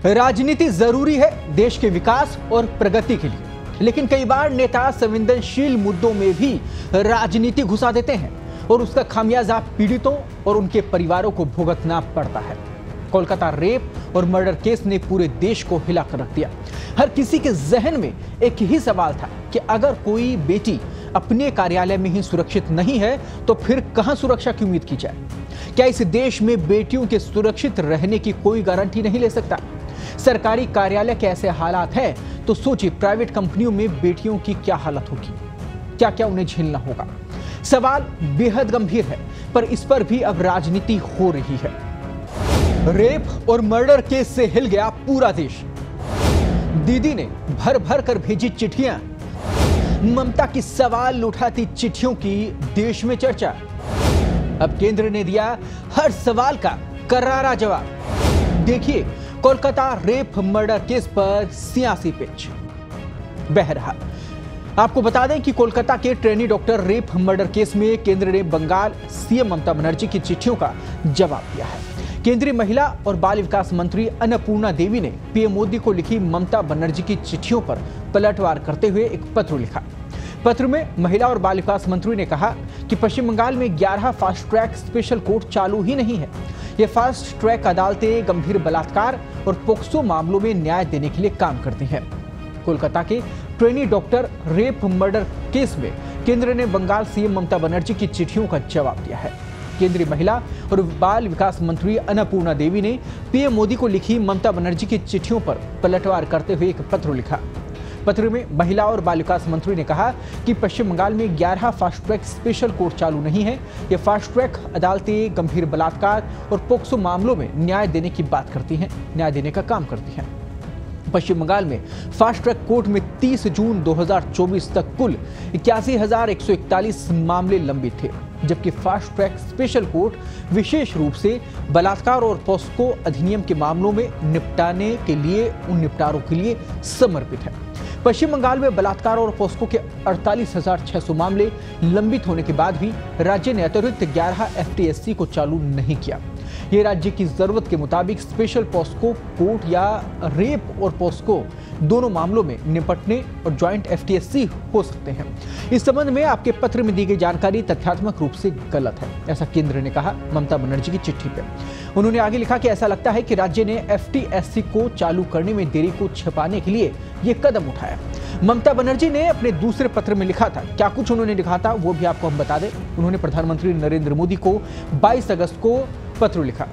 राजनीति जरूरी है देश के विकास और प्रगति के लिए, लेकिन कई बार नेता संवेदनशील मुद्दों में भी राजनीति घुसा देते हैं और उसका खामियाजा पीड़ितों और उनके परिवारों को भुगतना पड़ता है। कोलकाता रेप और मर्डर केस ने पूरे देश को हिलाकर रख दिया। हर किसी के जहन में एक ही सवाल था कि अगर कोई बेटी अपने कार्यालय में ही सुरक्षित नहीं है तो फिर कहां सुरक्षा की उम्मीद की जाए? क्या इस देश में बेटियों के सुरक्षित रहने की कोई गारंटी नहीं ले सकता? सरकारी कार्यालय के ऐसे हालात हैं तो सोचिए प्राइवेट कंपनियों में बेटियों की क्या हालत होगी, क्या क्या उन्हें झेलना होगा। सवाल बेहद गंभीर है, पर इस पर भी अब राजनीति हो रही है। रेप और मर्डर केस से हिल गया पूरा देश। दीदी ने भर भर कर भेजी चिट्ठियां, ममता की सवाल उठाती चिट्ठियों की देश में चर्चा। अब केंद्र ने दिया हर सवाल का करारा जवाब। देखिए कोलकाता रेप मर्डर केस पर सियासी पिच। बहरहाल आपको बता दें कि कोलकाता के trainee doctor rape murder case में केंद्र ने बंगाल सीएम ममता बनर्जी की चिट्ठियों का जवाब दिया है। केंद्रीय महिला और बाल विकास मंत्री अन्नपूर्णा देवी ने पीएम मोदी को लिखी ममता बनर्जी की चिट्ठियों पर पलटवार करते हुए एक पत्र लिखा। पत्र में महिला और बाल विकास मंत्री ने कहा कि पश्चिम बंगाल में 11 फास्ट ट्रैक स्पेशल कोर्ट चालू ही नहीं है। ये फास्ट ट्रैक अदालतें गंभीर बलात्कार और पोक्सो मामलों में न्याय देने के लिए काम करती हैं। कोलकाता के trainee doctor rape murder case में केंद्र ने बंगाल सीएम ममता बनर्जी की चिट्ठियों का जवाब दिया है। केंद्रीय महिला और बाल विकास मंत्री अन्नपूर्णा देवी ने पीएम मोदी को लिखी ममता बनर्जी की चिट्ठियों पर पलटवार करते हुए एक पत्र लिखा। पत्र में महिला और बाल विकास मंत्री ने कहा कि पश्चिम बंगाल में 11 फास्ट ट्रैक स्पेशल कोर्ट चालू नहीं है। ये फास्ट ट्रैक अदालतें गंभीर बलात्कार और पोक्सो मामलों में न्याय देने की बात करती हैं, न्याय देने का काम करती हैं। पश्चिम बंगाल में फास्ट ट्रैक कोर्ट में 30 जून 2024 तक कुल 81,141 मामले लंबित थे, जबकि फास्ट ट्रैक स्पेशल कोर्ट विशेष रूप से बलात्कार और पोस्को अधिनियम के मामलों में निपटाने के लिए उन निपटारों के लिए समर्पित है। पश्चिम बंगाल में बलात्कार और पोस्को के 48,600 मामले लंबित होने के बाद भी राज्य ने अतिरिक्त 11 एफटीएससी को चालू नहीं किया। ये राज्य की जरूरत के मुताबिक स्पेशल पोस्को कोर्ट या रेप और पोस्को दोनों मामलों में निपटने और ज्वाइंट एफटीएससी हो सकते हैं। इस संबंध में आपके पत्र में दी गई जानकारी तथ्यात्मक रूप से गलत है, ऐसा केंद्र ने कहा ममता बनर्जी की चिट्ठी पे। उन्होंने आगे लिखा कि ऐसा लगता है कि राज्य ने एफटीएससी को चालू करने में देरी को छिपाने के लिए ये कदम उठाया। ममता बनर्जी ने अपने दूसरे पत्र में लिखा था, क्या कुछ उन्होंने लिखा था वो भी आपको हम बता दें। उन्होंने प्रधानमंत्री नरेंद्र मोदी को 22 अगस्त को पत्र लिखा।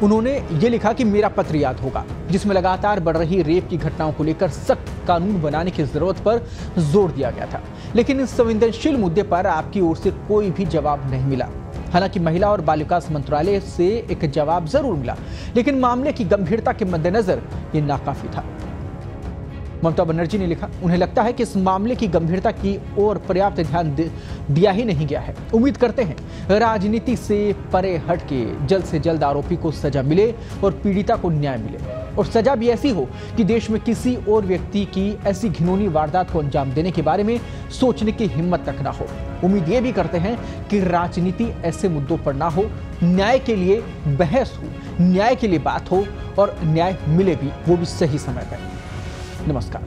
उन्होंने ये लिखा कि मेरा पत्र याद होगा, जिसमें लगातार बढ़ रही रेप की घटनाओं को लेकर सख्त कानून बनाने की जरूरत पर जोर दिया गया था, लेकिन इस संवेदनशील मुद्दे पर आपकी ओर से कोई भी जवाब नहीं मिला। हालांकि महिला और बाल विकास मंत्रालय से एक जवाब जरूर मिला, लेकिन मामले की गंभीरता के मद्देनजर ये नाकाफी था। ममता बनर्जी ने लिखा, उन्हें लगता है कि इस मामले की गंभीरता की ओर पर्याप्त ध्यान दिया ही नहीं गया है। उम्मीद करते हैं राजनीति से परे हट के जल्द से जल्द आरोपी को सजा मिले और पीड़िता को न्याय मिले, और सजा भी ऐसी हो कि देश में किसी और व्यक्ति की ऐसी घिनौनी वारदात को अंजाम देने के बारे में सोचने की हिम्मत तक ना हो। उम्मीद ये भी करते हैं कि राजनीति ऐसे मुद्दों पर ना हो, न्याय के लिए बहस हो, न्याय के लिए बात हो और न्याय मिले भी, वो भी सही समय पर। नमस्कार।